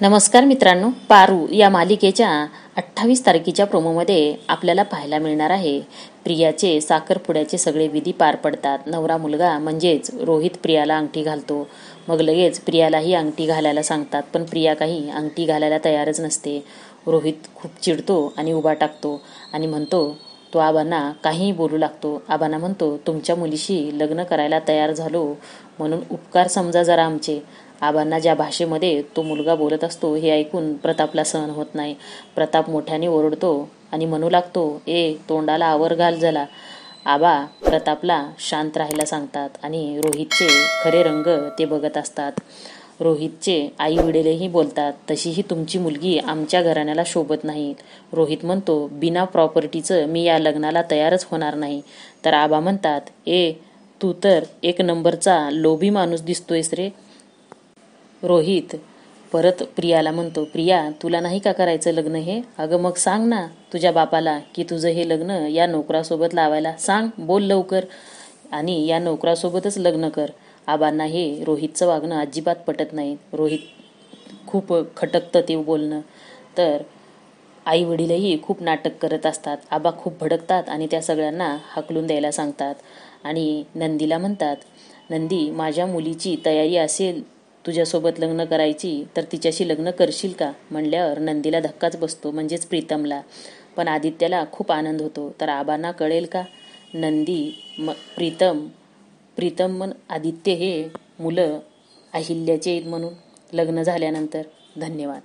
नमस्कार मित्रांनो, पारू या मालिकेच्या 28 तारखेच्या प्रोमोमध्ये आपल्याला पाहायला मिळणार आहे प्रियाचे साखरपुड्याचे सगळे विधी पार पडतात. नवरा मुलगा म्हणजेच रोहित प्रियाला अंगठी घालतो. मग लगेच प्रियालाही अंगठी घालायला सांगतात, पण प्रिया काही अंगठी घालायला तयारच नसते. रोहित खूप चिडतो आणि उभा टाकतो आणि म्हणतो, तो आबांना काहीही बोलू लागतो. आबांना म्हणतो, तुमच्या मुलीशी लग्न करायला तयार झालो म्हणून उपकार समजा जरा आमचे. आबांना ज्या भाषेमध्ये तो मुलगा बोलत असतो हे ऐकून प्रतापला सहन होत नाही. प्रताप मोठ्याने ओरडतो आणि म्हणू लागतो, तोंडाला आवर घाल झाला. आबा प्रतापला शांत राहायला सांगतात आणि रोहितचे खरे रंग ते बघत असतात. रोहितचे आई वडीलही बोलतात, तशीही तुमची मुलगी आमच्या घराण्याला शोभत नाही. रोहित म्हणतो, बिना प्रॉपर्टीचं मी या लग्नाला तयारच होणार नाही. तर आबा म्हणतात, तू तर एक नंबरचा लोभी माणूस दिसतोयस रे. रोहित परत प्रियाला म्हणतो, प्रिया तुला नाही का करायचं लग्न हे? अगं मग सांग ना तुझ्या बापाला की तुझं हे लग्न या नोकरासोबत लावायला सांग, बोल लवकर आणि या नोकरासोबतच लग्न कर. आबांना हे रोहितचं वागणं अजिबात पटत नाही. रोहित खूप खटकतं ते बोलणं. तर आई वडीलही खूप नाटक करत असतात. आबा खूप भडकतात आणि त्या सगळ्यांना हाकलून द्यायला सांगतात आणि नंदीला म्हणतात, नंदी माझ्या मुलीची तयारी असेल तुझ्यासोबत लग्न करायची तर तिच्याशी लग्न करशील का? म्हणल्यावर नंदीला धक्काच बसतो, म्हणजेच प्रीतमला. पण आदित्याला खूप आनंद होतो. तर आबांना कळेल का नंदी प्रीतम आदित्य हे मुलं अहिल्याचे आहेत म्हणून लग्न झाल्यानंतर? धन्यवाद.